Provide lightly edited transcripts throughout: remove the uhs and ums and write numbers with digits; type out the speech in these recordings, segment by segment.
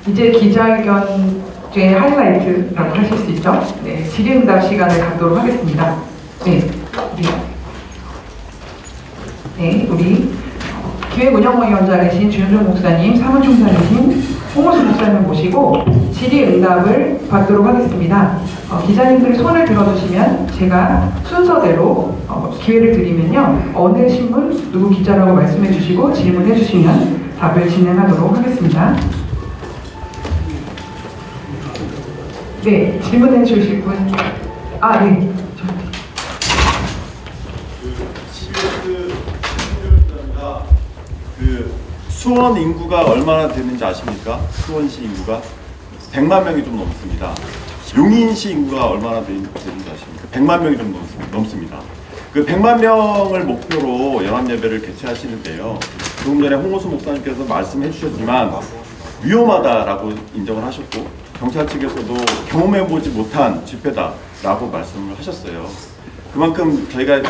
이제 기자회견의 하이라이트라고 하실 수 있죠? 네, 질의응답 시간을 갖도록 하겠습니다. 우리 기획운영위원장이신 주현종 목사님, 사무총장이신 홍호수 목사님 모시고 질의응답을 받도록 하겠습니다. 기자님들이 손을 들어주시면 제가 순서대로 기회를 드리면요, 어느 신문, 누구 기자라고 말씀해 주시고 질문해 주시면 답을 진행하도록 하겠습니다. 네, 질문해 주실 분. 네. 수원 인구가 얼마나 되는지 아십니까? 수원시 인구가 100만 명이 좀 넘습니다. 용인시 인구가 얼마나 되는지 아십니까? 100만 명이 좀 넘습니다. 그 100만 명을 목표로 연합예배를 개최하시는데요. 조금 전에 홍호수 목사님께서 말씀해 주셨지만 위험하다라고 인정을 하셨고, 경찰 측에서도 경험해보지 못한 집회다라고 말씀을 하셨어요. 그만큼 저희가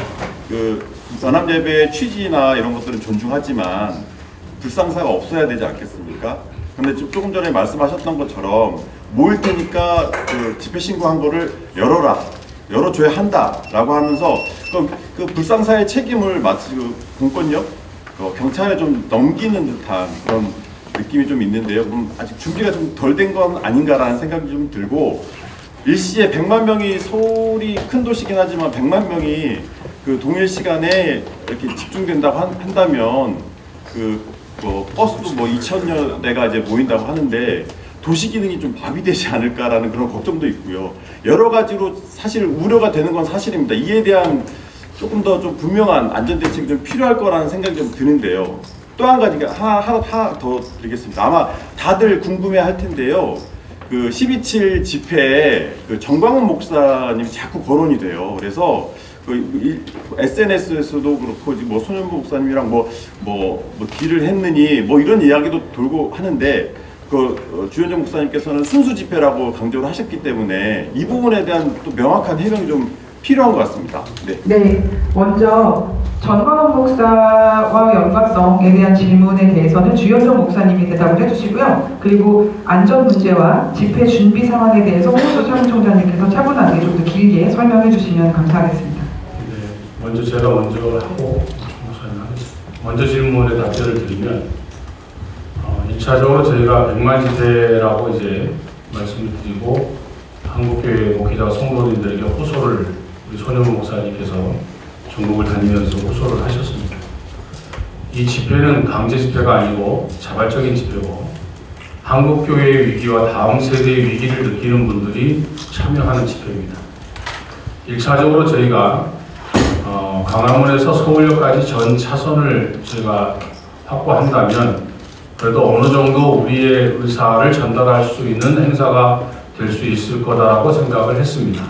그 연합예배의 취지나 이런 것들은 존중하지만 불상사가 없어야 되지 않겠습니까? 근데 조금 전에 말씀하셨던 것처럼 모일 테니까 그 집회 신고한 거를 열어줘야 한다라고 하면서 그 불상사의 책임을 마치 그 공권력, 경찰에 좀 넘기는 듯한 그런 느낌이 좀 있는데요. 그럼 아직 준비가 좀 덜 된 건 아닌가라는 생각이 좀 들고, 일시에 100만 명이 서울이 큰 도시긴 하지만 100만 명이 그 동일 시간에 이렇게 집중된다고 한다면 버스도 2,000여 대가 이제 모인다고 하는데 도시 기능이 좀 마비되지 않을까라는 그런 걱정도 있고요. 여러 가지로 사실 우려가 되는 건 사실입니다. 이에 대한 조금 더 좀 분명한 안전 대책이 좀 필요할 거라는 생각이 좀 드는데요. 또 한 가지가 하나 더 드리겠습니다. 아마 다들 궁금해할 텐데요. 그 12.7 집회에 그 정광훈 목사님이 자꾸 거론이 돼요. 그래서 SNS에서도 그렇고 뭐 손현보 목사님이랑 뭐 딜을 했느니 뭐 이런 이야기도 돌고 하는데, 주현종 목사님께서는 순수 집회라고 강조를 하셨기 때문에 이 부분에 대한 또 명확한 해명이 좀 필요한 것 같습니다. 네, 먼저 정광훈 목사와 연관성에 대한 질문에 대해서는 주현종 목사님이 대답을 해주시고요. 그리고 안전 문제와 집회 준비 상황에 대해서 홍호수 사무총장님께서 차분하게 좀 더 길게 설명해 주시면 감사하겠습니다. 먼저 제가 먼저 하고 먼저 질문에 답변을 드리면, 1차적으로 저희가 100만 집회라고 이제 말씀을 드리고 한국교회 목회자 성도님들에게 호소를 우리 손현보 목사님께서 전국을 다니면서 호소를 하셨습니다. 이 집회는 강제 집회가 아니고 자발적인 집회고, 한국교회의 위기와 다음 세대의 위기를 느끼는 분들이 참여하는 집회입니다. 1차적으로 저희가 광화문에서 서울역까지 전 차선을 저희가 확보한다면 그래도 어느 정도 우리의 의사를 전달할 수 있는 행사가 될 수 있을 거다라고 생각을 했습니다.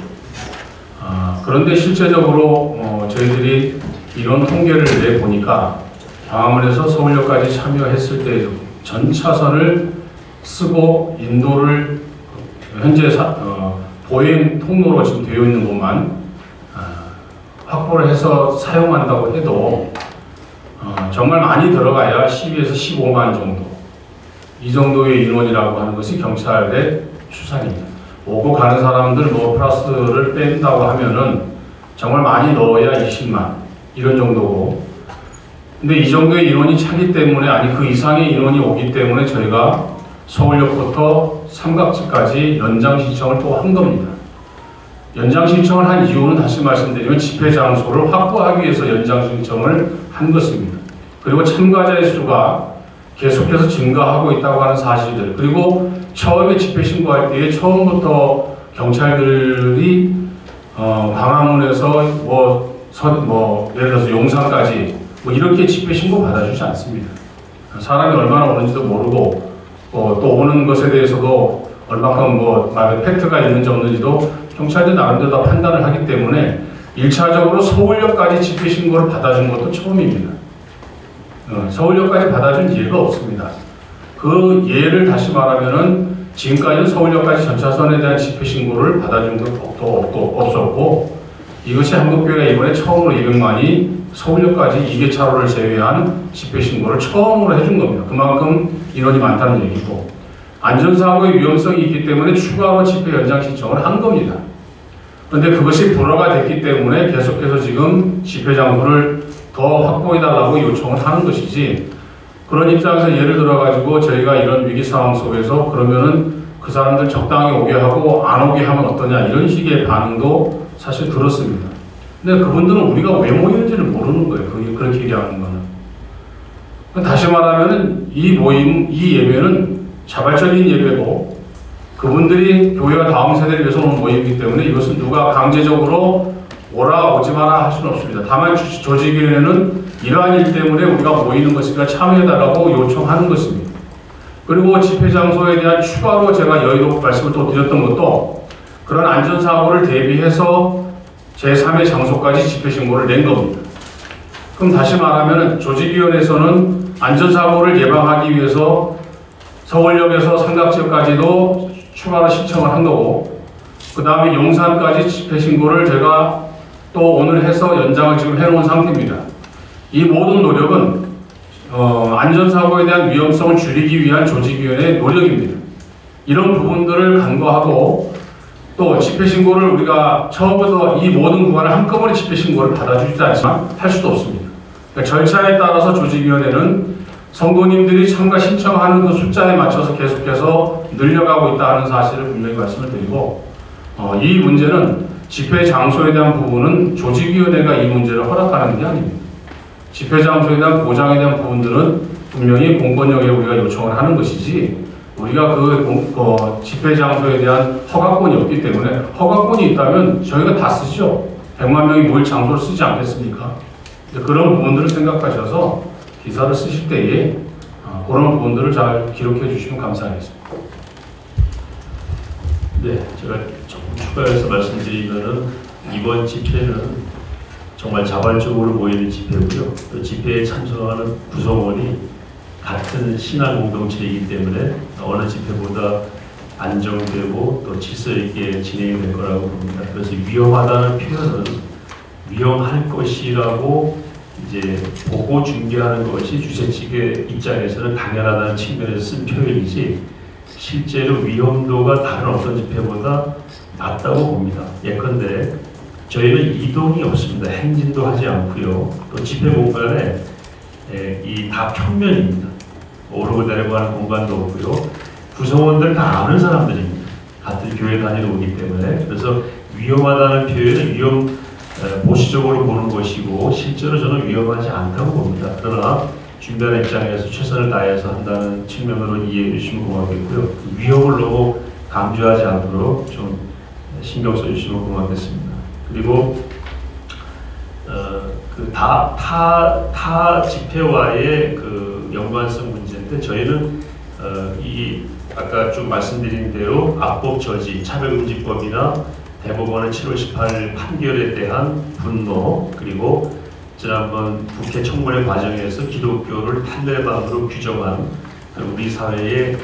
그런데 실제적으로 저희들이 이런 통계를 내보니까 광화문에서 서울역까지 참여했을 때 전 차선을 쓰고 인도를 현재 보행 통로로 지금 되어 있는 곳만 확보를 해서 사용한다고 해도 정말 많이 들어가야 12에서 15만 정도, 이 정도의 인원이라고 하는 것이 경찰의 추산입니다. 오고 가는 사람들 플러스를 뺀다고 하면은 정말 많이 넣어야 20만 이런 정도고, 근데 이 정도의 인원이 차기 때문에, 그 이상의 인원이 오기 때문에 저희가 서울역부터 삼각지까지 연장 신청을 또 한 겁니다. 연장 신청을 한 이유는 다시 말씀드리면 집회 장소를 확보하기 위해서 연장 신청을 한 것입니다. 그리고 참가자의 수가 계속해서 증가하고 있다고 하는 사실들, 그리고 처음에 집회 신고할 때에 처음부터 경찰들이 광화문에서 예를 들어서 용산까지 이렇게 집회 신고 받아주지 않습니다. 사람이 얼마나 오는지도 모르고 또 오는 것에 대해서도 얼마큼 팩트가 있는지 없는지도 경찰들 나름대로 다 판단을 하기 때문에 1차적으로 서울역까지 집회 신고를 받아준 것도 처음입니다. 서울역까지 받아준 예가 없습니다. 그 예를 다시 말하면은 지금까지는 서울역까지 전차선에 대한 집회 신고를 받아준 것도 없었고, 이것이 한국교회가 이번에 처음으로 200만이 서울역까지 2개차로를 제외한 집회 신고를 처음으로 해준 겁니다. 그만큼 인원이 많다는 얘기고, 안전사고의 위험성이 있기 때문에 추가로 집회 연장 신청을 한 겁니다. 그런데 그것이 불허가 됐기 때문에 계속해서 지금 집회 장소를 더 확보해달라고 요청을 하는 것이지, 그런 입장에서 예를 들어가지고 저희가 이런 위기 상황 속에서 그러면은 그 사람들 적당히 오게 하고 안 오게 하면 어떠냐, 이런 식의 반응도 사실 들었습니다. 근데 그분들은 우리가 왜 모이는지를 모르는 거예요. 그렇게 얘기하는 거는. 다시 말하면은 이 모임, 이 예배는 자발적인 예배고 그분들이 교회와 다음 세대를 위해서 오는 모임이기 때문에 이것은 누가 강제적으로 오라 오지 마라 할 수는 없습니다. 다만 조직위원회는 이러한 일 때문에 우리가 모이는 것이니까 참여해달라고 요청하는 것입니다. 그리고 집회 장소에 대한 추가로 제가 여의도 말씀을 또 드렸던 것도 그런 안전사고를 대비해서 제3의 장소까지 집회 신고를 낸 겁니다. 그럼 다시 말하면 조직위원회에서는 안전사고를 예방하기 위해서 서울역에서 삼각지역까지도 추가로 신청을 한 거고, 그 다음에 용산까지 집회 신고를 제가 또 오늘 해서 연장을 지금 해놓은 상태입니다. 이 모든 노력은 안전사고에 대한 위험성을 줄이기 위한 조직위원회의 노력입니다. 이런 부분들을 간과하고 또 집회신고를 우리가 처음부터 이 모든 구간을 한꺼번에 집회신고를 받아주지 않지만 할 수도 없습니다. 그러니까 절차에 따라서 조직위원회는 성도님들이 참가 신청하는 그 숫자에 맞춰서 계속해서 늘려가고 있다 하는 사실을 분명히 말씀을 드리고, 이 문제는 집회 장소에 대한 부분은 조직위원회가 이 문제를 허락하는 게 아닙니다. 집회 장소에 대한 보장에 대한 부분들은 분명히 공권력에 우리가 요청을 하는 것이지, 우리가 그 집회 장소에 대한 허가권이 없기 때문에, 허가권이 있다면 저희가 다 쓰죠. 100만 명이 모일 장소를 쓰지 않겠습니까? 그런 부분들을 생각하셔서 기사를 쓰실 때에 그런 부분들을 잘 기록해 주시면 감사하겠습니다. 네, 제가 조금 추가해서 말씀드리면은 이번 집회는 정말 자발적으로 모이는 집회고요. 또 집회에 참석하는 구성원이 같은 신앙 공동체이기 때문에 어느 집회보다 안정되고 또 질서 있게 진행이 될 거라고 봅니다. 그래서 위험하다는 표현은 위험할 것이라고 이제 보고 중계하는 것이 주최 측의 입장에서는 당연하다는 측면에서 쓴 표현이지, 실제로 위험도가 다른 어떤 집회보다 낮다고 봅니다. 예컨대 저희는 이동이 없습니다. 행진도 하지 않고요. 또 집회 공간에 이 다 평면입니다. 오르고 내려가는 공간도 없고요. 구성원들 다 아는 사람들입니다. 같은 교회 다니러 오기 때문에. 그래서 위험하다는 표현은 보수적으로 보는 것이고 실제로 저는 위험하지 않다고 봅니다. 그러나 준비하는 입장에서 최선을 다해서 한다는 측면으로 이해해 주시면 고맙겠고요. 위험을 너무 강조하지 않도록 좀 신경 써주시면 고맙겠습니다. 그리고 타 집회와의 그 연관성 문제인데, 저희는 이 아까 좀 말씀드린 대로 악법 저지, 차별금지법이나 대법원의 7월 18일 판결에 대한 분노, 그리고 지난번 국회 청문회 과정에서 기독교를 탈레반으로 규정한 우리 사회에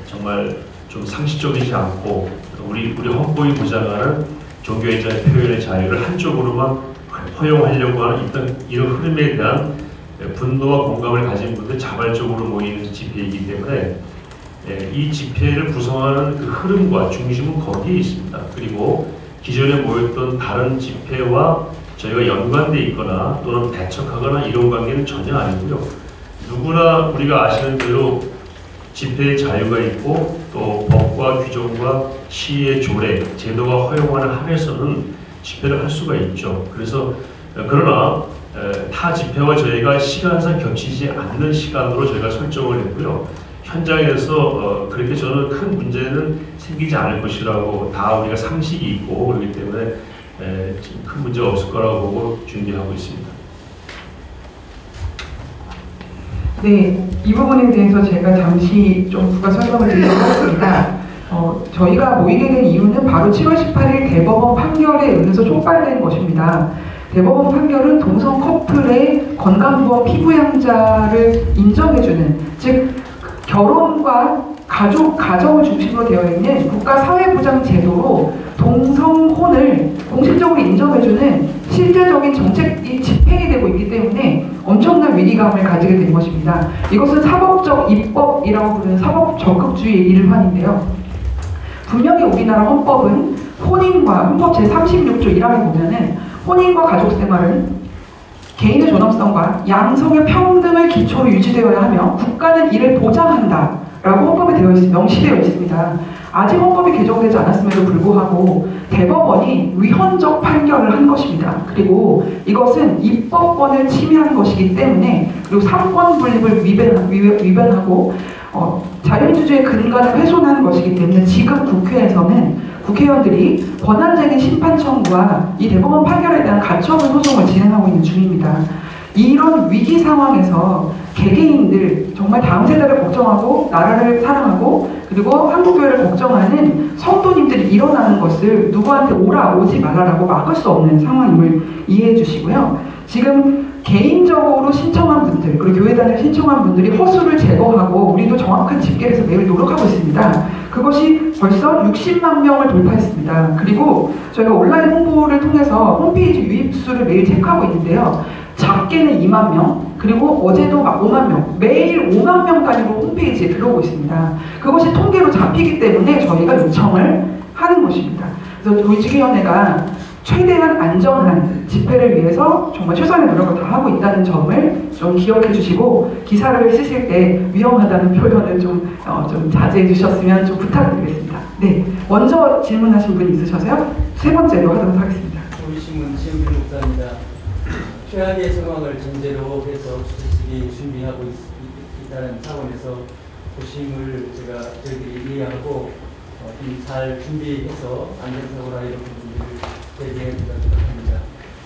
정말 좀 상식적이지 않고 우리 헌법이 보장하는 종교인자의 표현의 자유를 한쪽으로만 허용하려고 하는 이런 흐름에 대한 분노와 공감을 가진 분들 자발적으로 모이는 집회이기 때문에 이 집회를 구성하는 그 흐름과 중심은 거기에 있습니다. 그리고 기존에 모였던 다른 집회와 저희가 연관돼 있거나 또는 배척하거나 이런 관계는 전혀 아니고요. 누구나 우리가 아시는 대로 집회의 자유가 있고 또 법과 규정과 시의 조례, 제도가 허용하는 한에서는 집회를 할 수가 있죠. 그래서 그러나 타 집회와 저희가 시간상 겹치지 않는 시간으로 저희가 설정을 했고요. 현장에서 그렇게 저는 큰 문제는 생기지 않을 것이라고 다 우리가 상식이 있고 그렇기 때문에 지금 큰 문제가 없을 거라고 보고 준비하고 있습니다. 네, 이 부분에 대해서 제가 잠시 좀 부가 설명을 드리도록 하겠습니다. 저희가 모이게 된 이유는 바로 7월 18일 대법원 판결에 의해서 촉발된 것입니다. 대법원 판결은 동성 커플의 건강보험 피부양자를 인정해주는, 즉 결혼과 가정을 중심으로 되어 있는 국가사회보장 제도로 동성혼을 공식적으로 인정해주는 실제적인 정책이 집행이 되고 있기 때문에 엄청난 위기감을 가지게 된 것입니다. 이것은 사법적 입법이라고 부르는 사법 적극주의의 일환인데요. 분명히 우리나라 헌법은 헌법 제36조 1항에 보면은 혼인과 가족생활은 개인의 존엄성과 양성의 평등을 기초로 유지되어야 하며 국가는 이를 보장한다 라고 헌법에 명시되어 있습니다. 아직 헌법이 개정되지 않았음에도 불구하고 대법원이 위헌적 판결을 한 것입니다. 그리고 이것은 입법권을 침해한 것이기 때문에, 그리고 삼권 분립을 위반하고 자유민주주의의 근간을 훼손한 것이기 때문에 지금 국회에서는 국회의원들이 권한쟁의 심판 청구와 이 대법원 판결에 대한 가처분 소송을 진행하고 있는 중입니다. 이런 위기 상황에서 개개인들, 정말 다음 세대를 걱정하고 나라를 사랑하고 그리고 한국교회를 걱정하는 성도님들이 일어나는 것을 누구한테 오지 말라라고 막을 수 없는 상황임을 이해해 주시고요. 지금 개인적으로 신청한 분들, 그리고 교회단을 신청한 분들이 허수를 제거하고 우리도 정확한 집계를 해서 매일 노력하고 있습니다. 그것이 벌써 60만 명을 돌파했습니다. 그리고 저희가 온라인 홍보를 통해서 홈페이지 유입수를 매일 체크하고 있는데요. 작게는 2만 명, 그리고 어제도 막 5만 명, 매일 5만 명 단위로 홈페이지에 들어오고 있습니다. 그것이 통계로 잡히기 때문에 저희가 요청을 하는 것입니다. 그래서 조직위원회가 최대한 안전한 집회를 위해서 정말 최선의 노력을 다 하고 있다는 점을 좀 기억해 주시고, 기사를 쓰실 때 위험하다는 표현을 좀 자제해 주셨으면 좀 부탁드리겠습니다. 네, 먼저 질문하신 분 있으셔서요? 세 번째로 하도록 하겠습니다. 우리신문 지은길 목사입니다. 최악의 상황을 전제로 해서 주최 측이 준비하고 있다는 차원에서 고심을 저희들이 이해하고 잘 준비해서 안전사고나 이런 부분들을 대비해야 된다고 생각합니다.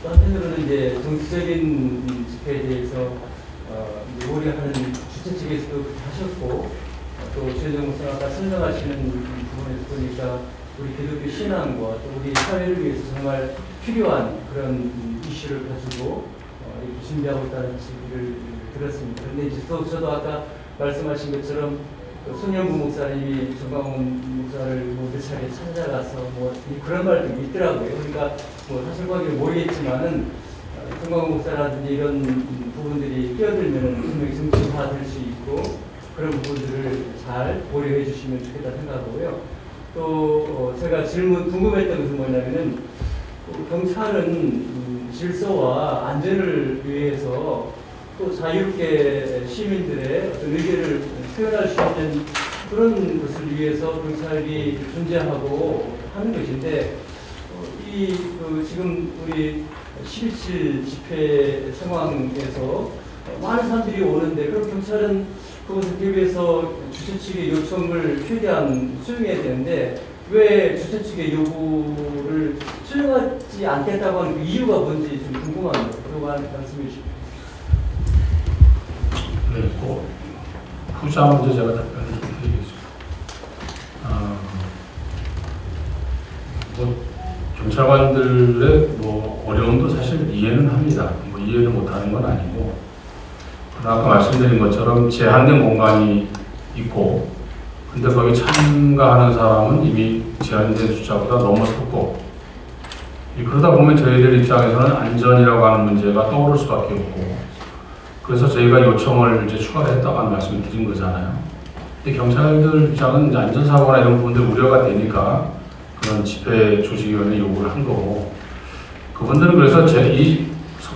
또 한편으로는 이제 정치적인 집회에 대해서 우려하는 주최 측에서도 하셨고, 또 최정 목사가 아까 설명하시는 부분에서 보니까 우리 기독교 신앙과 또 우리 사회를 위해서 정말 필요한 그런 이슈를 가지고 이렇게 준비하고 있다는 얘기를 들었습니다. 그런데 이제 저도 아까 말씀하신 것처럼 손영구 목사님이 정광훈 목사를 몇 차례 찾아가서 그런 말도 있더라고요. 그러니까 사실관계를 모르겠지만은 정광훈 목사라든지 이런 부분들이 끼어들면은 분명히 정치화될 수 있고 그런 부분들을 잘 고려해 주시면 좋겠다 생각하고요. 또 제가 궁금했던 것은 뭐냐면은 경찰은 질서와 안전을 위해서 또 자유롭게 시민들의 어떤 의견을 표현할 수 있는 그런 것을 위해서 경찰이 존재하고 하는 것인데, 지금 우리 12.7 집회 상황에서 많은 사람들이 오는데, 그럼 경찰은 그것을 대비해서 주최 측의 요청을 최대한 수용해야 되는데 왜 주최 측의 요구를 수용하지 않겠다고 하는 그 이유가 뭔지 좀 궁금합니다. 그거 말씀해 주시죠. 네, 후자 문제 제가 답변을 좀 드리겠습니다. 경찰관들의 어려움도 사실 이해는 합니다. 이해를 못하는 건 아니고, 그러나 아까 말씀드린 것처럼 제한된 공간이 있고, 근데 거기 참가하는 사람은 이미 제한된 숫자보다 넘어섰고, 그러다 보면 저희들 입장에서는 안전이라고 하는 문제가 떠오를 수밖에 없고, 그래서 저희가 요청을 이제 추가를 했다고 하는 말씀을 드린 거잖아요. 근데 경찰들 입장은 이제 안전사고나 이런 부분들 우려가 되니까 그런 집회 조직위원회 요구를 한 거고, 그분들은 그래서 이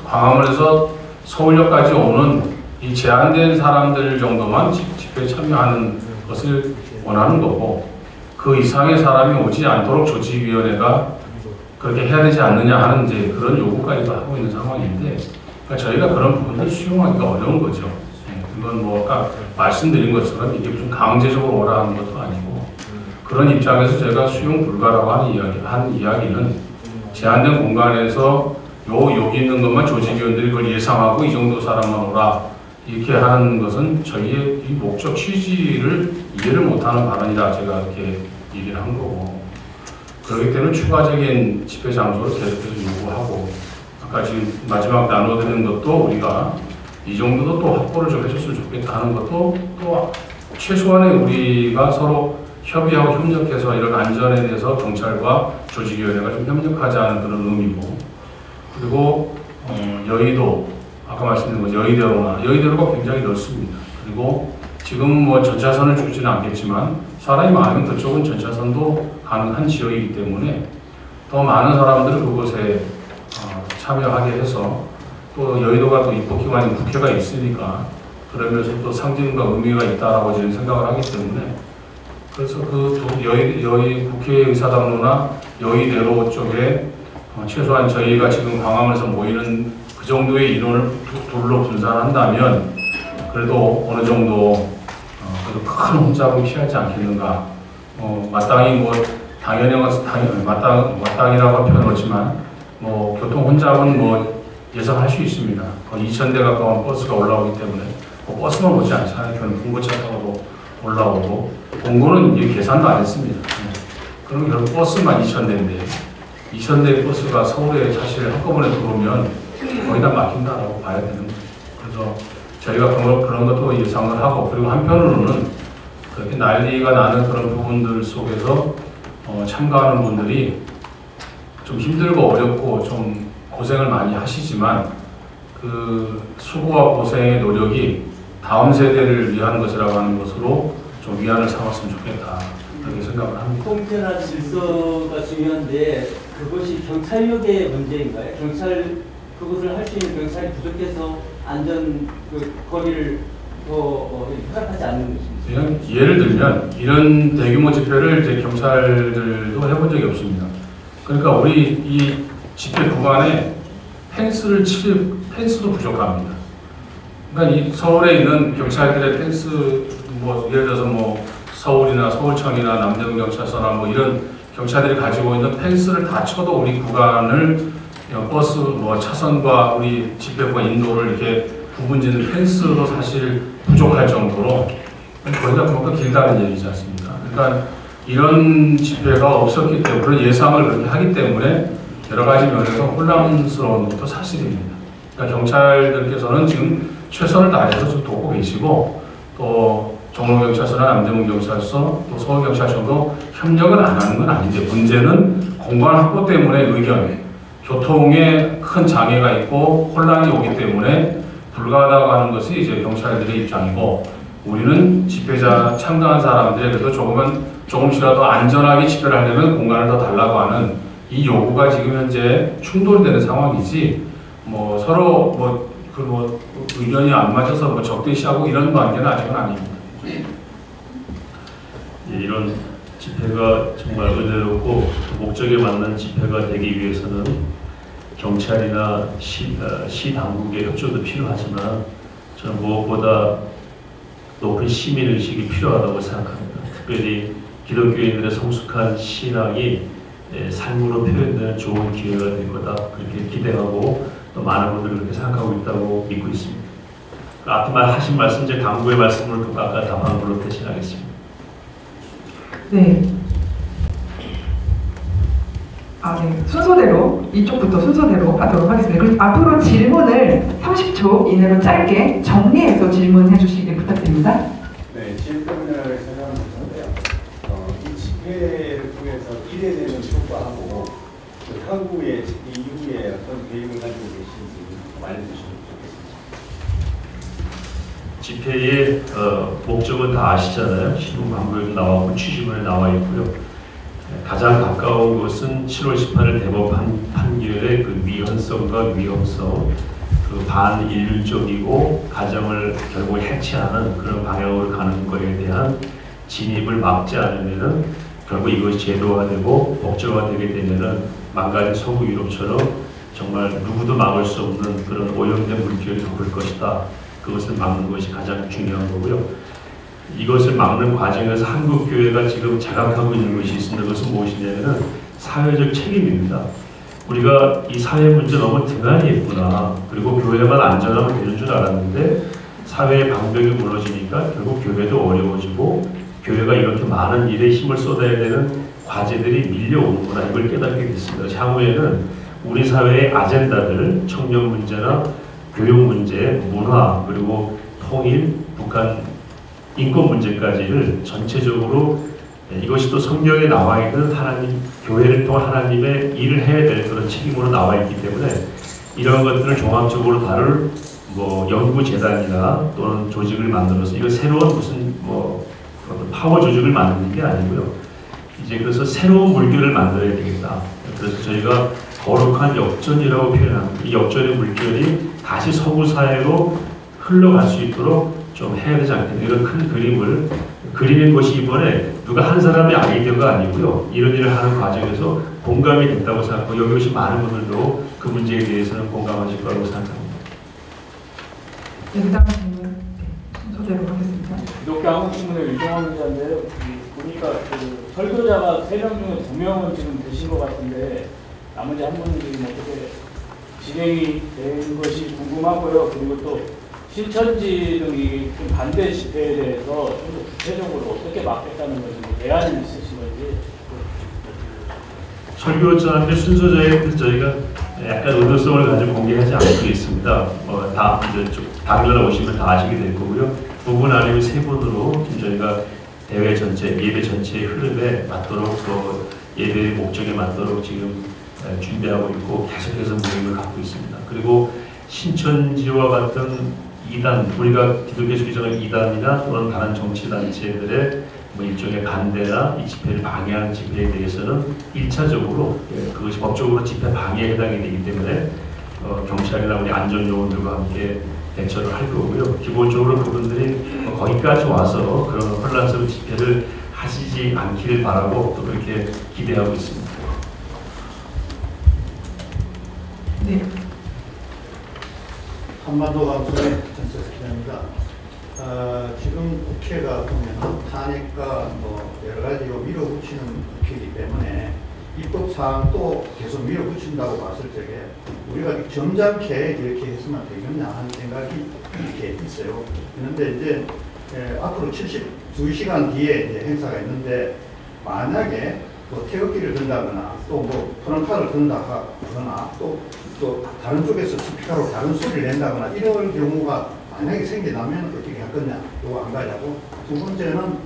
광화문에서 서울역까지 오는 이 제한된 사람들 정도만 집회에 참여하는 것을 원하는 거고, 그 이상의 사람이 오지 않도록 조직위원회가 그렇게 해야 되지 않느냐 하는 이제 그런 요구까지도 하고 있는 상황인데, 그러니까 저희가 그런 부분들 수용하기가 어려운 거죠. 이건 아까 말씀드린 것처럼 이게 좀 강제적으로 오라 하는 것도 아니고, 그런 입장에서 제가 수용 불가라고 한 이야기는 제한된 공간에서 여기 있는 것만 조직위원들이 그걸 예상하고 이 정도 사람만 오라 이렇게 하는 것은 저희의 이 목적 취지를 이해를 못하는 발언이다, 제가 이렇게 얘기를 한 거고, 그렇기 때문에 추가적인 집회 장소를 계속해서 요구하고, 아까 지금 마지막 나눠드린 것도 우리가 이 정도도 또 확보를 좀 해줬으면 좋겠다 하는 것도 또 최소한의 우리가 서로 협의하고 협력해서 이런 안전에 대해서 경찰과 조직위원회가 좀 협력하자는 그런 의미고, 그리고 여의도 아까 말씀드린 것 여의대로가 굉장히 넓습니다. 그리고 지금 뭐 전차선을 주지는 않겠지만 사람이 많으면 그쪽은 전차선도 가능한 지역이기 때문에 더 많은 사람들을 그곳에 참여하게 해서 또 여의도가 또 입법기관인 국회가 있으니까 그러면서 또 상징과 의미가 있다라고 저는 생각을 하기 때문에 그래서 그 여의 국회의사당로나 여의대로 쪽에 최소한 저희가 지금 광화문에서 모이는 그 정도의 인원을 둘로 분산한다면 그래도 어느 정도 그래도 큰 혼잡은 피하지 않겠는가. 마땅히 뭐 마땅이라고 표현을 하지만 뭐 교통 혼잡은 뭐 예상할 수 있습니다. 거의 2,000대 가까운 버스가 올라오기 때문에 버스만 오지 않잖아요. 공고차 타고도 올라오고 공고는 이제 계산도 안 했습니다. 그럼 결국 버스만 2,000대인데 2,000대 버스가 서울에 사실 한꺼번에 들어오면 거의 다 막힌다라고 봐야 되는 거죠. 그래서 저희가 그런 것도 예상을 하고 그리고 한편으로는 그렇게 난리가 나는 그런 부분들 속에서 참가하는 분들이 좀 힘들고 어렵고 좀 고생을 많이 하시지만 그 수고와 고생의 노력이 다음 세대를 위한 것이라고 하는 것으로 좀 위안을 삼았으면 좋겠다 그렇게 생각을 합니다. 통제나 질서가 중요한데 그것이 경찰력의 문제인가요? 그것을 할 수 있는 경찰이 부족해서 안전 거리를 더 허락하지 않는 것입니다. 그냥 예를 들면 이런 대규모 집회를 이제 경찰들도 해본 적이 없습니다. 그러니까 우리 이 집회 구간에 펜스도 부족합니다. 그러니까 이 서울에 있는 경찰들의 펜스 뭐 예를 들어서 뭐 서울이나 서울청이나 남대문 경찰서나 뭐 이런 경찰들이 가지고 있는 펜스를 다 쳐도 우리 구간을 버스 뭐 차선과 우리 집회구간 인도를 이렇게 구분짓는 펜스도 사실 부족할 정도로 거기가 그만큼 길다는 얘기지 않습니까? 그러니까 이런 집회가 없었기 때문에 그런 예상을 그렇게 하기 때문에 여러 가지 면에서 혼란스러운 것도 사실입니다. 그러니까 경찰들께서는 지금 최선을 다해서 좀 돕고 계시고 또 종로경찰서나 남대문경찰서 또 서울경찰청도 협력을 안 하는 건 아닌데 문제는 공간 확보 때문에 교통에 큰 장애가 있고 혼란이 오기 때문에 불가하다고 하는 것이 이제 경찰들의 입장이고 우리는 집회자 참가한 사람들이 그래도 조금씩이라도 안전하게 집회를 하려면 공간을 더 달라고 하는 이 요구가 지금 현재 충돌되는 상황이지 뭐 서로 의견이 안 맞아서 뭐 적대시하고 이런 관계는 아직은 아닙니다. 이런 집회가 정말 은혜롭고 목적에 맞는 집회가 되기 위해서는 경찰이나 시 당국의 협조도 필요하지만 저는 무엇보다 높은 시민의식이 필요하다고 생각합니다. 특별히 기독교인들의 성숙한 신앙이 삶으로 표현되는 좋은 기회가 될 거다 그렇게 기대하고 또 많은 분들이 그렇게 생각하고 있다고 믿고 있습니다. 아까 하신 말씀 제 당부의 말씀을 아까 답한 걸로 대신하겠습니다. 네. 네. 순서대로 이쪽부터 순서대로 하도록 하겠습니다. 그리고 앞으로 질문을 30초 이내로 짧게 정리해서 질문해 주시길 부탁드립니다. 네, 질문을 생각하는 건데요. 이 집회를 통해서 기대되는 효과하고 향후에 이후에 어떤 계획을 가지고 계신지 알려주시면 좋겠습니다. 집회의 목적은 다 아시잖아요. 신문 광고에도 나왔고 취지문에 나와 있고요. 가장 가까운 것은 7월 18일 대법 판결의 그 위헌성과 위험성, 그 반인륜적이고 가정을 결국 해체하는 그런 방향으로 가는 것에 대한 진입을 막지 않으면은 결국 이것이 제도화되고 법제화되게 되면은 망가진 서구 유럽처럼 정말 누구도 막을 수 없는 그런 오염된 물결이 덮을 것이다. 그것을 막는 것이 가장 중요한 거고요. 이것을 막는 과정에서 한국 교회가 지금 자각하고 있는 것이 있습니다. 그것은 무엇이냐면은 사회적 책임입니다. 우리가 이 사회 문제 너무 등한히 했구나. 그리고 교회만 안전하면 되는 줄 알았는데 사회의 방벽이 무너지니까 결국 교회도 어려워지고 교회가 이렇게 많은 일에 힘을 쏟아야 되는 과제들이 밀려오는구나. 이걸 깨닫게 됐습니다. 향후에는 우리 사회의 아젠다들, 청년 문제나 교육 문제, 문화, 그리고 통일, 북한 인권 문제까지를 전체적으로 이것이 또 성경에 나와 있는 하나님, 교회를 통한 하나님의 일을 해야 될 그런 책임으로 나와 있기 때문에 이런 것들을 종합적으로 다룰 뭐 연구재단이나 또는 조직을 만들어서 이거 새로운 무슨 뭐 파워 조직을 만드는 게 아니고요. 이제 그래서 새로운 물결을 만들어야 되겠다. 그래서 저희가 거룩한 역전이라고 표현합니다. 이 역전의 물결이 다시 서구 사회로 흘러갈 수 있도록 좀 해야 되지 않겠나. 이런 큰 그림을 그리는 것이 이번에 누가 한 사람의 아이디어가 아니고요. 이런 일을 하는 과정에서 공감이 됐다고 생각하고 여기 오신 많은 분들도 그 문제에 대해서는 공감하실 거라고 생각합니다. 네, 그 다음 질문 순서대로 하겠습니다. 기독교 한국신문의 유정원 기자인데요. 보니까 그 설교자가 3명 중에 2명은 지금 되신 것 같은데 나머지 한 분은 지금 어떻게 진행이 된 것이 궁금하고요. 그리고 또 신천지 등이 좀 반대 집회에 대해서 좀 더 구체적으로 어떻게 막겠다는 건지 뭐 대안이 있으신 건지. 설교자한테 순서자에 저희가 약간 의도성을 가지고 공개하지 않고 있습니다. 다 이제 당일날 오시면 다 아시게 될 거고요. 2분 아니면 3분으로 저희가 대회 전체, 예배 전체의 흐름에 맞도록 또 예배의 목적에 맞도록 지금 준비하고 있고 계속해서 모임을 갖고 있습니다. 그리고 신천지와 같은 이단, 우리가 기독교에서 규정하는 이단이나 또는 다른 정치단체들의 뭐 일종의 반대나 이 집회를 방해하는 집회에 대해서는 1차적으로 그것이 법적으로 집회 방해에 해당이 되기 때문에 경찰이나 우리 안전요원들과 함께 대처를 할 거고요. 기본적으로 그분들이 거기까지 와서 그런 혼란스러운 집회를 하시지 않기를 바라고 또 그렇게 기대하고 있습니다. 네. 한반도 감성의 전체입니다. 지금 국회가 보면 탄핵과 뭐 여러 가지로 밀어붙이는 국회이기 때문에 입법 사항도 계속 밀어붙인다고 봤을 적에 우리가 점잖게 이렇게 했으면 되겠냐 하는 생각이 이렇게 있어요. 그런데 이제 앞으로 72시간 뒤에 이제 행사가 있는데 만약에 뭐 태극기를 든다거나 또 뭐 프랑카를 든다거나 또 다른 쪽에서 스피커로 다른 소리를 낸다거나 이런 경우가 만약에 생겨나면 어떻게 할 거냐 이거 한 가지하고 두 번째는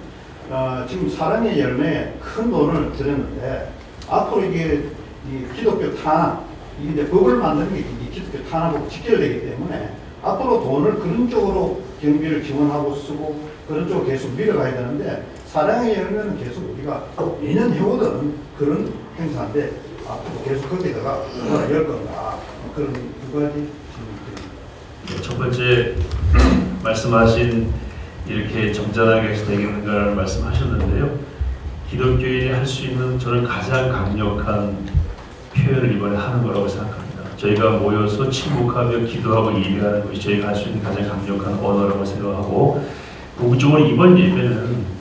지금 사랑의 열매에 큰 돈을 들였는데 앞으로 이게 이 기독교 탄압 이게 법을 만드는 게 이 기독교 탄압하고 직결되기 때문에 앞으로 돈을 그런 쪽으로 경비를 지원하고 쓰고 그런 쪽으로 계속 밀어가야 되는데 사랑의 열매는 계속 우리가 매년 해오던 그런 행사인데 앞으로 계속 거기다가 뭐라 열 건가 그런 두 가지 질문드립니다. 첫 번째 말씀하신 이렇게 점잖하게 해서 되겠는가라는 말씀하셨는데요. 기독교인이 할 수 있는 저는 가장 강력한 표현을 이번에 하는 거라고 생각합니다. 저희가 모여서 침묵하며 기도하고 예배하는 것이 저희가 할 수 있는 가장 강력한 언어라고 생각하고 부부적으로 이번 예배는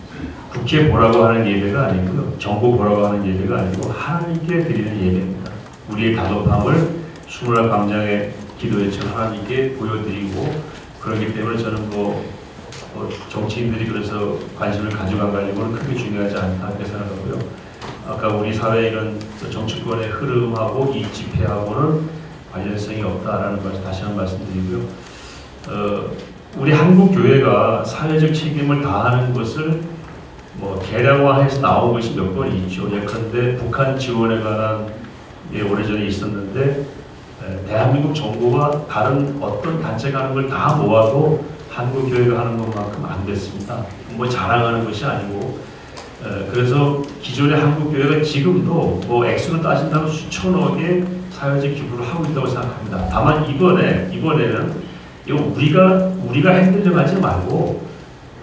국회 보라고 하는 예배가 아니고요. 정부 보라고 하는 예배가 아니고 하나님께 드리는 예배입니다. 우리의 다급함을 수문화 광장의 기도회처럼 하나님께 보여드리고 그렇기 때문에 저는 정치인들이 그래서 관심을 가지고 안 가지고는 크게 중요하지 않다 이렇게 생각하고요. 아까 우리 사회 이런 정치권의 흐름하고 이 집회하고는 관련성이 없다라는 것을 다시 한번 말씀드리고요. 우리 한국 교회가 사회적 책임을 다하는 것을 계량화해서 나온 것이 몇 번 있죠. 예컨대 북한 지원에 관한 게 오래전에 있었는데 대한민국 정부가 다른 어떤 단체가 하는 걸 다 모아도 한국 교회가 하는 것만큼 안 됐습니다. 자랑하는 것이 아니고 그래서 기존의 한국 교회가 지금도 액수로 따진다면 수천억의 사회적 기부를 하고 있다고 생각합니다. 다만 이번에는 이거 우리가 흔들려 하지 말고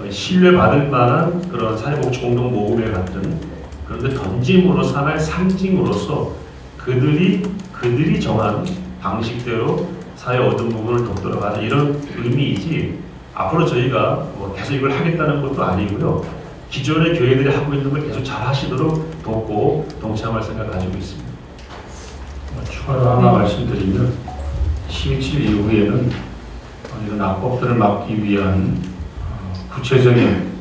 신뢰받을 만한 그런 사회복지 공동 모금회 같은 그런데 던짐으로서 하나의 상징으로서 그들이 정한 방식대로 사회 어떤 부분을 돕도록 하자 이런 의미이지 앞으로 저희가 계속 이걸 하겠다는 것도 아니고요. 기존의 교회들이 하고 있는 걸 계속 잘 하시도록 돕고 동참할 생각 가지고 있습니다. 추가로 하나 말씀드리면 12.7 이후에는 이런 악법들을 막기 위한 구체적인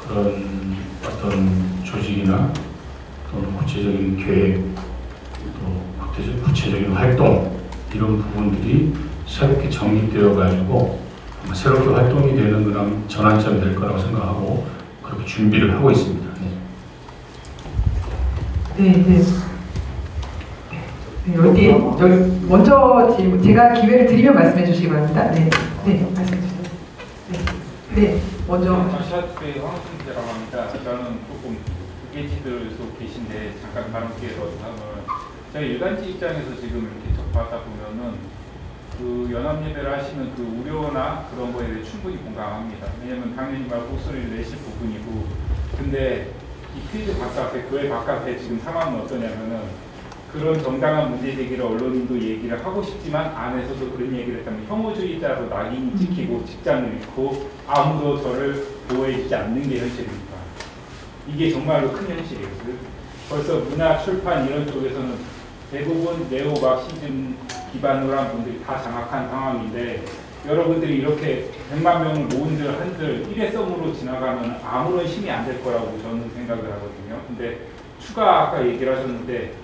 그런 어떤 조직이나 또는 구체적인 계획 또 구체적인 활동 이런 부분들이 새롭게 정립되어 가지고 새롭게 활동이 되는 그런 전환점이 될 거라고 생각하고 그렇게 준비를 하고 있습니다. 네. 네, 여기 먼저 질문, 제가 기회를 드리면 말씀해 주시기 바랍니다. 네, 네, 말씀해 주세요. 네, 네, 먼저. 아시아투데이 황승재라고 합니다. 저는 조금 계지들 속 계신데 잠깐 다른 기회로 하면 제가 일간지 입장에서 지금 이렇게 접하다 보면은 그 연합예배를 하시는 그 우려나 그런 거에 대해 충분히 공감합니다. 왜냐면 당연히 말 목소리를 내실 부분이고, 근데 이 퀴즈 바깥에, 교회 바깥에 지금 상황은 어떠냐면은 그런 정당한 문제 제기를 언론도 얘기를 하고 싶지만 안에서도 그런 얘기를 했다면 혐오주의자로 낙인이 찍히고 직장을 잃고 아무도 저를 보호해주지 않는 게 현실입니다. 이게 정말로 큰 현실이에요. 벌써 문화, 출판 이런 쪽에서는 대부분 네오 마르크시즘 기반으로 한 분들이 다 장악한 상황인데, 여러분들이 이렇게 100만 명을 모은들 한들 일회성으로 지나가면 아무런 힘이 안 될 거라고 저는 생각을 하거든요. 근데 추가 아까 얘기를 하셨는데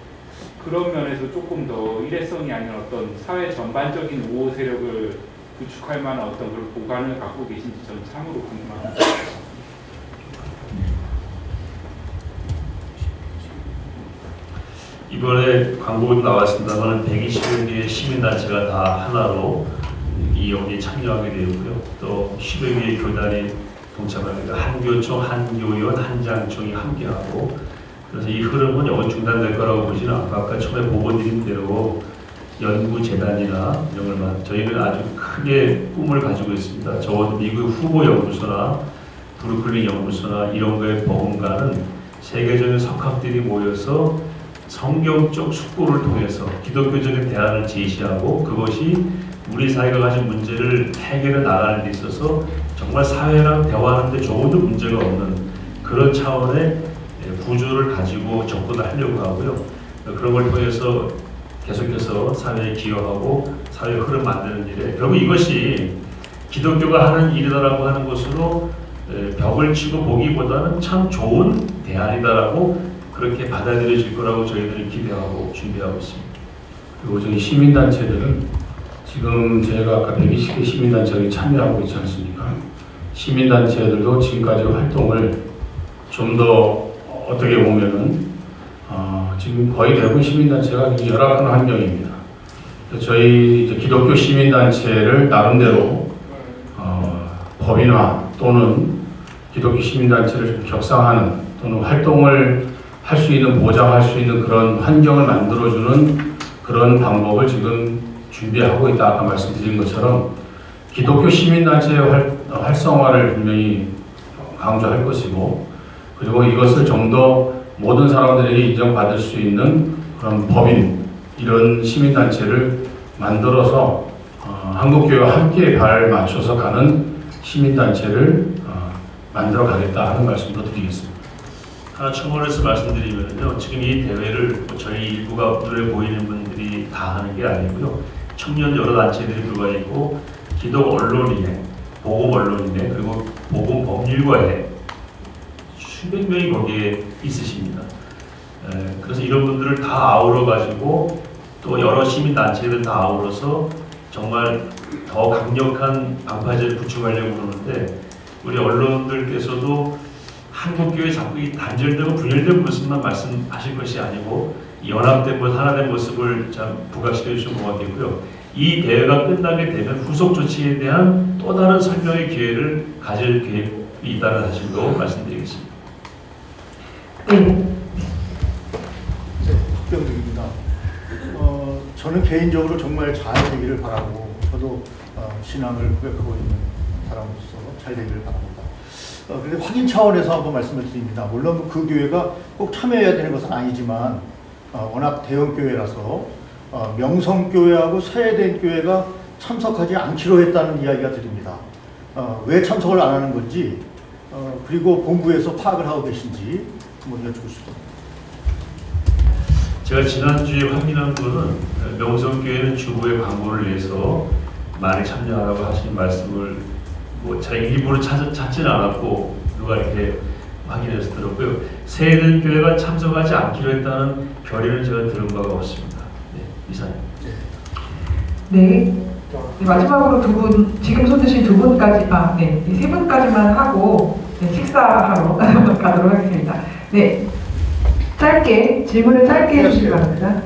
그런 면에서 조금 더 일회성이 아닌 어떤 사회 전반적인 우호 세력을 구축할 만한 어떤 그런 보관을 갖고 계신지 저는 참으로 궁금합니다. 이번에 광고도 나왔습니다만 120여 개의 시민단체가 다 하나로 이 여기에 참여하게 되었고요. 또 10여 개의 교단이 동참합니다. 한교총, 한교연, 한장총이 함께하고, 그래서 이 흐름은 영원 중단될 거라고 보시는 않고 아까 처음에 보고드린 대로 연구재단이나 이런 걸 저희는 아주 크게 꿈을 가지고 있습니다. 적어도 미국 후보 연구소나 브루클린 연구소나 이런 거에 버금가는 세계적인 석학들이 모여서 성경적 숙고를 통해서 기독교적인 대안을 제시하고, 그것이 우리 사회가 가진 문제를 해결해 나가는 데 있어서 정말 사회랑 대화하는 데 조금도 문제가 없는 그런 차원의 구조를 가지고 접근을 하려고 하고요. 그런 걸 통해서 계속해서 사회에 기여하고 사회 흐름 만드는 일에, 결국 이것이 기독교가 하는 일이다라고 하는 것으로 벽을 치고 보기보다는 참 좋은 대안이다라고 그렇게 받아들여질 거라고 저희들은 기대하고 준비하고 있습니다. 그리고 저희 시민단체들은 지금 제가 아까 120개 시민단체가 참여하고 있지 않습니까? 시민단체들도 지금까지 활동을 좀 더 어떻게 보면은 지금 거의 대부분 시민단체가 열악한 환경입니다. 저희 이제 기독교 시민단체를 나름대로 법인화 또는 기독교 시민단체를 좀 격상하는 또는 활동을 할 수 있는, 보장할 수 있는 그런 환경을 만들어주는 그런 방법을 지금 준비하고 있다. 아까 말씀드린 것처럼 기독교 시민단체의 활성화를 분명히 강조할 것이고, 그리고 이것을 좀 더 모든 사람들에게 인정받을 수 있는 그런 법인, 이런 시민단체를 만들어서 한국교회와 함께 발 맞춰서 가는 시민단체를 만들어 가겠다 하는 말씀도 드리겠습니다. 하나 첨언해서 말씀드리면요, 지금 이 대회를 저희 일부가 눈에 보이는 분들이 다 하는 게 아니고요, 청년 여러 단체들이 들어가 있고, 기독 언론인회, 복음 언론인회, 그리고 복음 법률가회 수백 명이 거기에 있으십니다. 그래서 이런 분들을 다 아우러 가지고 또 여러 시민 단체들 다 아우러서 정말 더 강력한 방파제를 구축하려고 그러는데, 우리 언론들께서도 한국교회 자꾸 이 단절되고 분열된 모습만 말씀하실 것이 아니고 연합된 모습, 하나된 모습을 참 부각시켜 주시면 고맙겠고요. 이 대회가 끝나게 되면 후속 조치에 대한 또 다른 설명의 기회를 가질 계획이 있다는 사실도 말씀드리겠습니다. 박병득입니다. 저는 개인적으로 정말 잘 되기를 바라고, 저도 신앙을 고백하고 있는 사람으로서 잘 되기를 바랍니다. 그런데 확인 차원에서 한번 말씀을 드립니다. 물론 그 교회가 꼭 참여해야 되는 것은 아니지만 워낙 대형 교회라서 명성교회하고 세대된 교회가 참석하지 않기로 했다는 이야기가 들립니다. 왜 참석을 안 하는 건지, 그리고 본부에서 파악을 하고 계신지 한번 여쭙고 싶습니다. 제가 지난주에 확인한 거는 명성교회는 주부의 광고를 내서 많이 참여하라고 하신 말씀을 제가 일부러 찾지는 않았고 누가 이렇게 확인해서 들었고요. 세대된 교회가 참석하지 않기로 했다는 결의는 제가 들은 바가 없습니다. 네, 이사님. 네. 마지막으로 두 분, 지금 손 드신 두 분까지, 이 세 분까지만 하고 식사하러 가도록 하겠습니다. 네. 질문을 짧게 해주시기 바랍니다.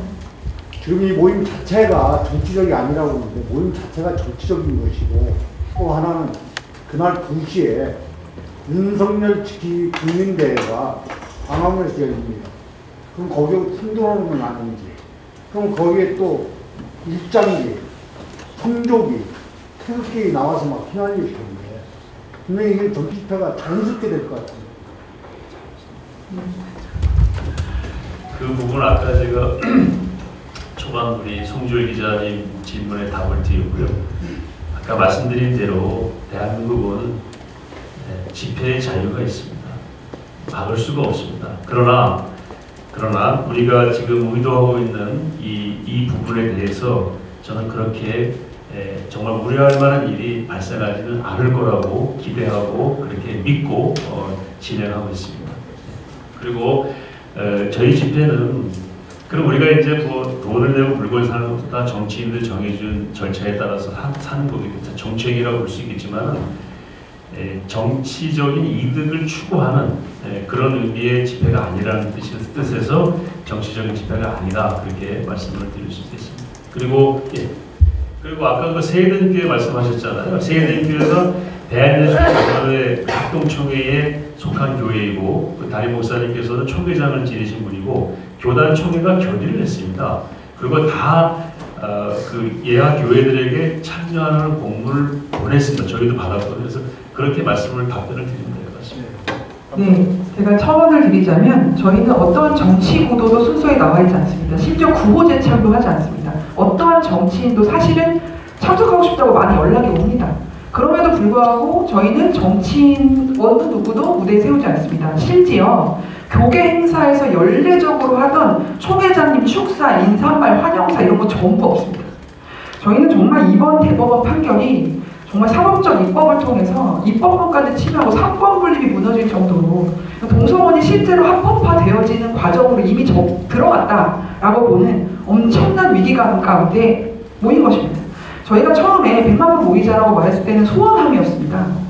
지금 이 모임 자체가 정치적이 아니라고 하는데 모임 자체가 정치적인 것이고 또 하나는 그날 2시에 윤석열 지키 국민대회가 광화문에서 열립니다. 그럼 거기에 풍도하는 건 아닌지 그럼 거기에 또 일장기, 성조기, 태극기 나와서 막 휘날리고 싶은데 분명히 이게 정치 집회가 자연스럽게 될 것 같아요. 그 부분 아까 제가 초반 우리 송주일 기자님 질문에 답을 드리고요. 아까 말씀드린 대로 대한민국은 집회의 자유가 있습니다. 막을 수가 없습니다. 그러나 우리가 지금 의도하고 있는 이 부분에 대해서 저는 그렇게 정말 우려할 만한 일이 발생하지는 않을 거라고 기대하고 그렇게 믿고 진행하고 있습니다. 그리고 저희 집회는 그럼 우리가 이제 뭐 돈을 내고 물건 사는 것도 다 정치인들 정해준 절차에 따라서 사는 거겠죠. 정책이라고 볼 수 있겠지만 정치적인 이득을 추구하는 그런 의미의 집회가 아니라는 뜻에서 정치적인 집회가 아니다 그렇게 말씀을 드릴 수 있겠습니다. 그리고 아까 그 세대교회 말씀하셨잖아요. 세대교회가 대한예수교회 합동총회에 속한 교회이고 그 담임 목사님께서는 총회장을 지내신 분이고 교단 총회가 결의를 했습니다. 그리고 다 그 예하 교회들에게 참여하는 공문을 보냈습니다. 저희도 받았거든요. 그래서 그렇게 답변을 드리면 될 것 같습니다. 네, 제가 첨언을 드리자면 저희는 어떠한 정치 구도도 순서에 나와 있지 않습니다. 심지어 구호 제창도 하지 않습니다. 어떠한 정치인도 사실은 참석하고 싶다고 많이 연락이 옵니다. 그럼에도 불구하고 저희는 정치인 어느 누구도 무대에 세우지 않습니다. 심지어 교계 행사에서 연례적으로 하던 총회장님 축사, 인사말, 환영사 이런 거 전부 없습니다. 저희는 정말 이번 대법원 판결이 정말 사법적 입법을 통해서 입법권까지 침해하고 삼권 분립이 무너질 정도로 동성원이 실제로 합법화되어지는 과정으로 이미 들어갔다라고 보는 엄청난 위기감 가운데 모인 것입니다. 저희가 처음에 100만 명 모이자라고 말했을 때는 소원함이었습니다.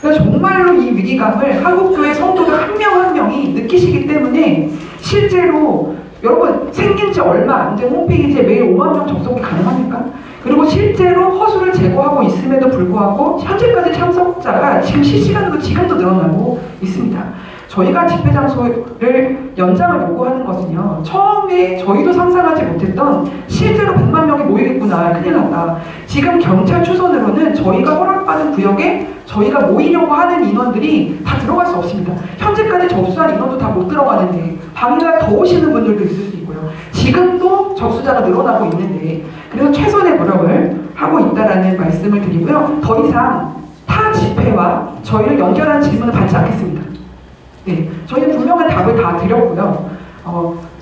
그래서 정말로 이 위기감을 한국교회 성도들 한 명 한 명이 느끼시기 때문에 실제로 여러분 생긴 지 얼마 안 된 홈페이지에 매일 5만 명 접속이 가능합니까? 그리고 실제로 허수를 제거하고 있음에도 불구하고 현재까지 참석자가 지금 실시간으로 지금도 늘어나고 있습니다. 저희가 집회 장소를 연장을 요구하는 것은요. 처음에 저희도 상상하지 못했던 실제로 100만 명이 모이겠구나. 큰일 났다. 지금 경찰 추선으로는 저희가 허락받은 구역에 저희가 모이려고 하는 인원들이 다 들어갈 수 없습니다. 현재까지 접수한 인원도 다 못 들어가는데 방해가 더 오시는 분들도 있을 수 있고요. 지금도 접수자가 늘어나고 있는데 그래서 최선의 노력을 하고 있다라는 말씀을 드리고요. 더 이상 타 집회와 저희를 연결하는 질문을 받지 않겠습니다. 네, 저희는 분명한 답을 다 드렸고요.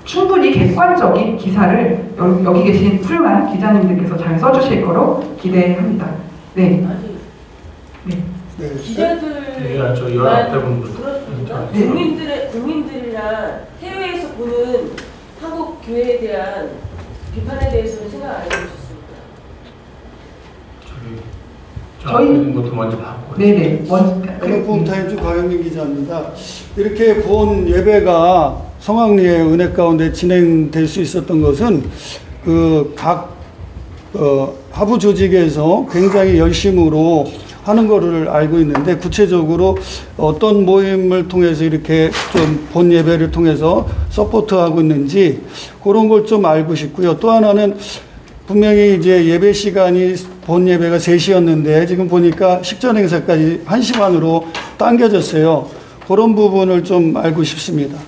충분히 객관적인 기사를 여기 계신 훌륭한 기자님들께서 잘 써주실 거로 기대합니다. 네. 네. 기자들만 그렇습니다. 국민들이나 해외에서 보는 한국 교회에 대한 비판에 대해서는 생각 안 해보셨습니까? 저희 것도 먼저 받고. 네네. 한국타임즈 곽영민 기자입니다. 이렇게 본 예배가 성황리의 은혜 가운데 진행될 수 있었던 것은 그 각 하부 조직에서 굉장히 열심으로 하는 거를 알고 있는데 구체적으로 어떤 모임을 통해서 이렇게 좀 본 예배를 통해서 서포트하고 있는지 그런 걸 좀 알고 싶고요. 또 하나는 분명히 이제 예배 시간이 본 예배가 3시였는데 지금 보니까 식전 행사까지 1시 반으로 당겨졌어요. 그런 부분을 좀 알고 싶습니다.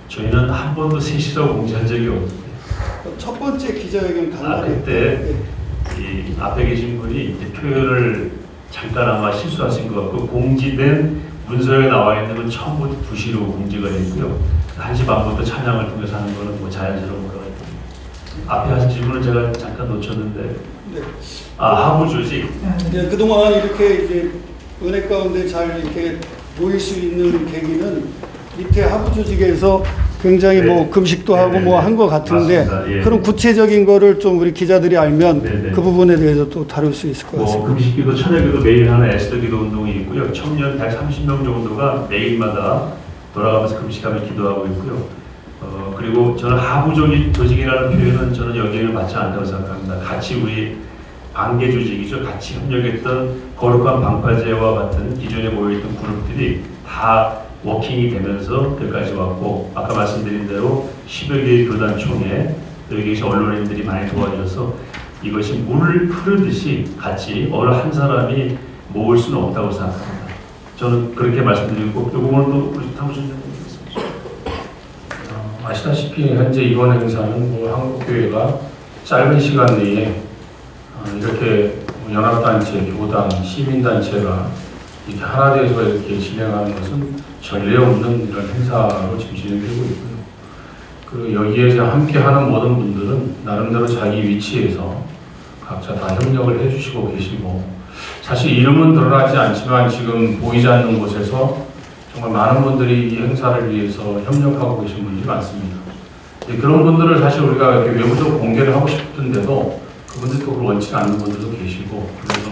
저희는 한 번도 3시라고 공지한 적이 없는데 첫 번째 기자회견 그때 이 앞에 계신 분이 이제 표현을 잠깐 아마 실수하신 것 같고 공지된 문서에 나와 있는 건 처음부터 2시로 공지가 됐고요. 1시 반부터 찬양을 통해서 하는 거는 뭐 자연스러운 것 같아요. 앞에 하신 질문을 제가 잠깐 놓쳤는데 네. 하부 조직. 네, 그동안 이렇게 이제 은혜 가운데 잘 이렇게 모일 수 있는 계기는 밑에 하부 조직에서 굉장히 뭐 금식도 하고 뭐 한 것 같은데 예. 그런 구체적인 거를 좀 우리 기자들이 알면 그 부분에 대해서 또 다룰 수 있을 것 같습니다. 금식기도, 천여기도 매일 하는 에스더 기도 운동이 있고요. 청년 130명 정도가 매일마다 돌아가면서 금식하며 기도하고 있고요. 그리고 저는 하부 조직이라는 표현은 저는 영향을 받지 않는다고 생각합니다. 같이 우리 반개 조직이죠. 같이 협력했던 거룩한 방파제와 같은 기존에 모여있던 그룹들이 다 워킹이 되면서 여기까지 왔고, 아까 말씀드린 대로 10여 개의 교단총회, 여기 언론인들이 많이 도와주셔서 이것이 물 흐르듯이 같이 어느 한 사람이 모을 수는 없다고 생각합니다. 저는 그렇게 말씀드리고, 오늘도 우리 탕수님 아시다시피 현재 이번 행사는 뭐 한국교회가 짧은 시간 내에 이렇게 연합단체, 교단, 시민단체가 이렇게 하나 돼서 이렇게 진행하는 것은 전례 없는 이런 행사로 지금 진행되고 있고요. 그 여기에 함께하는 모든 분들은 나름대로 자기 위치에서 각자 다 협력을 해주시고 계시고, 사실 이름은 드러나지 않지만 지금 보이지 않는 곳에서 정말 많은 분들이 이 행사를 위해서 협력하고 계신 분들이 많습니다. 그런 분들을 사실 우리가 이렇게 외부적으로 공개를 하고 싶은데도 그분들도 그걸 원치 않는 분들도 계시고, 그래서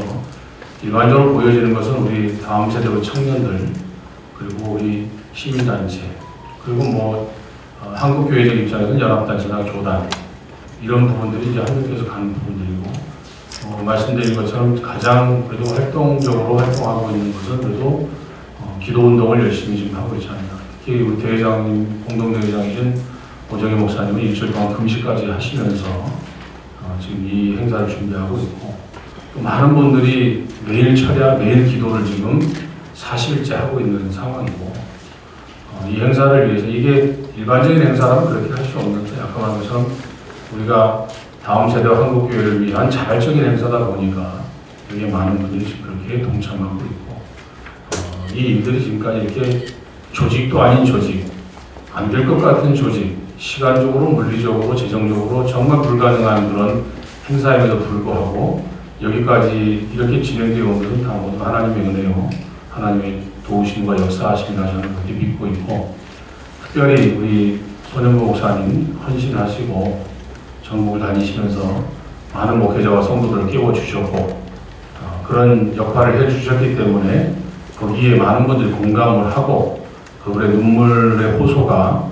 일반적으로 보여지는 것은 우리 다음 세대 청년들, 그리고 우리 시민단체, 그리고 뭐 한국교회적 입장에서는 연합단체나 교단, 이런 부분들이 이제 협력해서 가는 부분들이고, 말씀드린 것처럼 가장 그래도 활동적으로 활동하고 있는 것은 그래도 기도운동을 열심히 지금 하고 있지 않나. 특히 우리 대회장님, 공동대회장이신 오정희 목사님은 일주일 동안 금식까지 하시면서 지금 이 행사를 준비하고 있고, 또 많은 분들이 매일 철야, 매일 기도를 지금 40일째 하고 있는 상황이고, 이 행사를 위해서, 이게 일반적인 행사라면 그렇게 할 수 없는데, 아까 말한 것처럼 우리가 다음 세대 한국교회를 위한 자발적인 행사다 보니까 여기에 많은 분들이 지금 그렇게 동참하고 있고, 이 일들이 지금까지 이렇게 조직도 아닌 조직, 안 될 것 같은 조직, 시간적으로, 물리적으로, 재정적으로 정말 불가능한 그런 행사임에도 불구하고 여기까지 이렇게 진행되어 온 것은 다 모두 하나님의 은혜요, 하나님의 도우심과 역사하심이라 저는 그렇게 믿고 있고, 특별히 우리 손현보 목사님 헌신하시고 전국을 다니시면서 많은 목회자와 성도들을 깨워주셨고, 그런 역할을 해주셨기 때문에 거기에 많은 분들이 공감을 하고 그분의 눈물의 호소가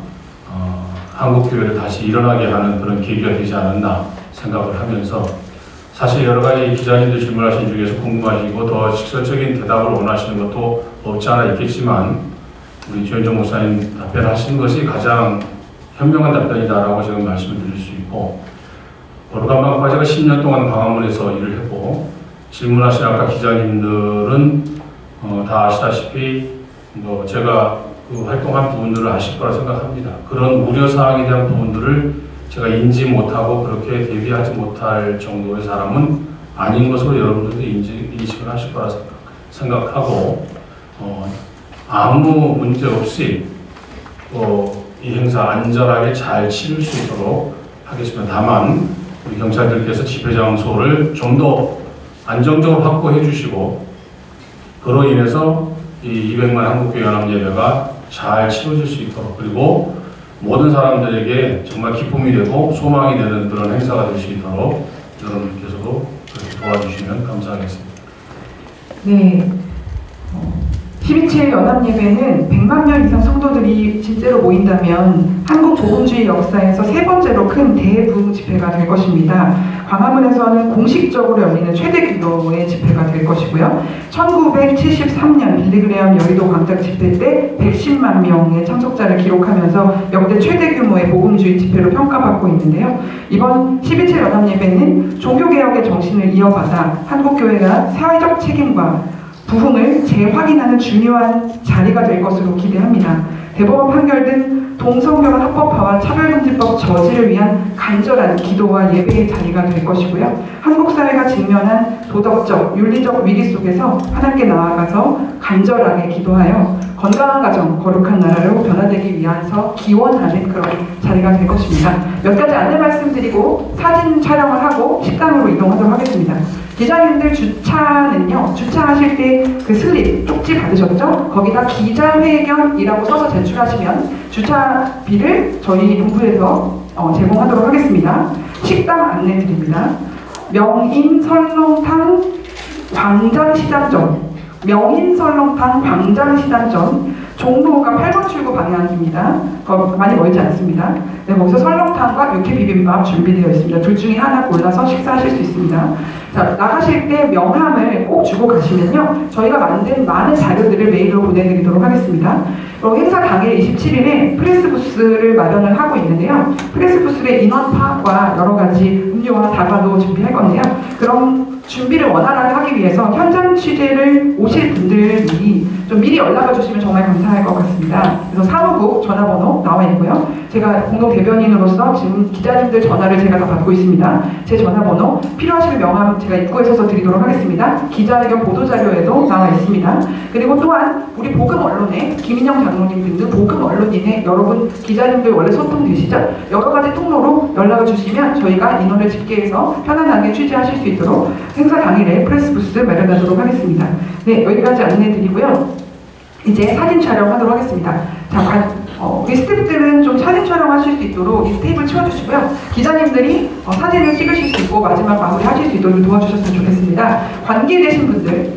한국교회를 다시 일어나게 하는 그런 계기가 되지 않았나 생각을 하면서, 사실 여러 가지 기자님들 질문하신 중에서 궁금하시고 더 직설적인 대답을 원하시는 것도 없지 않아 있겠지만, 우리 조현정 목사님 답변하신 것이 가장 현명한 답변이다라고 제가 말씀을 드릴 수 있고, 거룩한 방파제가 10년 동안 광화문에서 일을 했고, 질문하신 아까 기자님들은 다 아시다시피 뭐 제가 그 활동한 부분들을 아실 거라 생각합니다. 그런 우려사항에 대한 부분들을 제가 인지 못하고 그렇게 대비하지 못할 정도의 사람은 아닌 것으로 여러분들도 인식을 하실 거라 생각하고, 아무 문제 없이 이 행사 안전하게 잘 치를 수 있도록 하겠습니다. 다만 우리 경찰들께서 집회 장소를 좀 더 안정적으로 확보해 주시고, 그로 인해서 이 200만 한국교회 연합 예배가 잘 치러질 수 있도록, 그리고 모든 사람들에게 정말 기쁨이 되고 소망이 되는 그런 행사가 될 수 있도록 여러분께서도 그렇게 도와주시면 감사하겠습니다. 네. 12.7 연합예배는 100만 명 이상 성도들이 실제로 모인다면 한국 복음주의 역사에서 세 번째로 큰 대부흥 집회가 될 것입니다. 광화문에서는 공식적으로 열리는 최대 규모의 집회가 될 것이고요. 1973년 빌리그레엄 여의도 광장 집회 때 110만 명의 참석자를 기록하면서 역대 최대 규모의 복음주의 집회로 평가받고 있는데요. 이번 12.7 연합예배는 종교개혁의 정신을 이어받아 한국교회가 사회적 책임과 부흥을 재확인하는 중요한 자리가 될 것으로 기대합니다. 대법원 판결 등 동성결혼 합법화와 차별금지법 저지를 위한 간절한 기도와 예배의 자리가 될 것이고요. 한국 사회가 직면한 도덕적, 윤리적 위기 속에서 하나님께 나아가서 간절하게 기도하여 건강한 가정, 거룩한 나라로 변화되기 위해서 기원하는 그런 자리가 될 것입니다. 몇 가지 안내 말씀드리고 사진 촬영을 하고 식당으로 이동하도록 하겠습니다. 기자님들 주차는요, 주차하실 때 그 슬립, 쪽지 받으셨죠? 거기다 기자회견이라고 써서 제출하시면 주차비를 저희 본부에서 제공하도록 하겠습니다. 식당 안내 드립니다. 명인설렁탕 광장시장점, 명인설렁탕 광장시장점, 종로가 8번 출구 방향입니다. 많이 멀지 않습니다. 네, 거기서 설렁탕과 육회 비빔밥 준비되어 있습니다. 둘 중에 하나 골라서 식사하실 수 있습니다. 자, 나가실 때 명함을 꼭 주고 가시면요, 저희가 만든 많은 자료들을 메일로 보내드리도록 하겠습니다. 행사 당일 27일에 프레스 부스를 마련을 하고 있는데요. 프레스 부스의 인원 파악과 여러 가지 음료와 다과도 준비할 건데요. 그럼 준비를 원활하게 하기 위해서 현장 취재를 오실 분들이 좀 미리 연락을 주시면 정말 감사할 것 같습니다. 그래서 사무국 전화번호 나와 있고요. 제가 공동 대변인으로서 지금 기자님들 전화를 제가 다 받고 있습니다. 제 전화번호, 필요하시면 명함 제가 입구에 서서 드리도록 하겠습니다. 기자회견 보도자료에도 나와 있습니다. 그리고 또한 우리 보금 언론에 김인영 장로님 등등 보금 언론인의 여러분 기자님들 원래 소통되시죠? 여러 가지 통로로 연락을 주시면 저희가 인원을 집계해서 편안하게 취재하실 수 있도록 행사 당일에 프레스 부스 마련하도록 하겠습니다. 네, 여기까지 안내 드리고요. 이제 사진 촬영하도록 하겠습니다. 자, 우리 스태프들은 좀 사진 촬영하실 수 있도록 이 테이블 치워주시고요. 기자님들이 사진을 찍으실 수 있고 마지막 마무리하실 수 있도록 도와주셨으면 좋겠습니다. 관계되신 분들,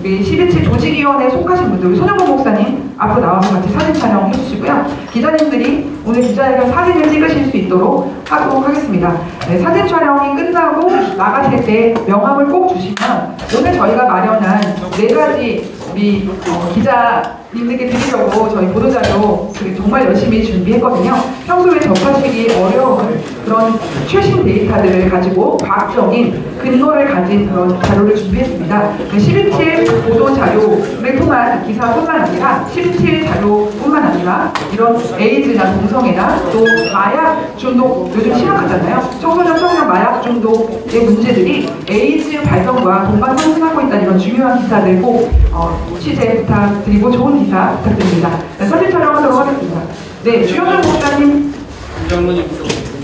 우리 12.7 조직위원회에 속하신 분들, 우리 손영범 목사님 앞으로 나와서 같이 사진 촬영해 주시고요. 기자님들이 오늘 기자회견 사진을 찍으실 수 있도록 하도록 하겠습니다. 네, 사진 촬영이 끝나고 나가실 때 명함을 꼭 주시면 오늘 저희가 마련한 4가지 우리 기자님들께 드리려고 저희 보도자료 정말 열심히 준비했거든요. 평소에 접하시기 어려운 그런 최신 데이터들을 가지고 과학적인 근거를 가진 그런 자료를 준비했습니다. 12.7 보도자료를 통한 기사뿐만 아니라 12.7 자료뿐만 아니라 이런 에이즈나 동성애나 또 마약 중독, 요즘 심각하잖아요. 청소년 마약 중독의 문제들이 에이즈 발병과 동반 상승하고 있다는 이런 중요한 기사들 꼭 취재 부탁드리고 좋은 기사 부탁드립니다. 네, 사진 촬영하도록 하겠습니다. 네, 주영준 목사님.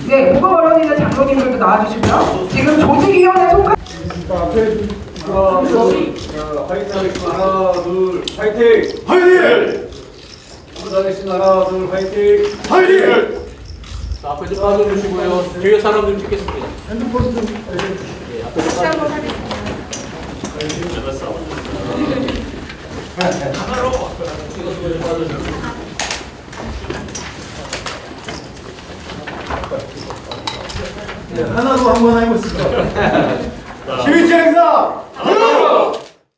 네, 보금 언론인의 장로님들도 나와주시고요. 지금 조직위원회 속한 화이팅! 하나, 둘, 화이팅! 화이팅! 부장님 하나, 둘, 화이팅! 화이팅! 자, 앞에 좀 빠져주시고요. 뒤에 사람들 찍겠습니다. 핸드폰 좀 네, 앞에 좀 빠져주시고. 하나로 찍어서 빠져주시고. 네, 하나로 한번 해보시죠. 12.7 행사!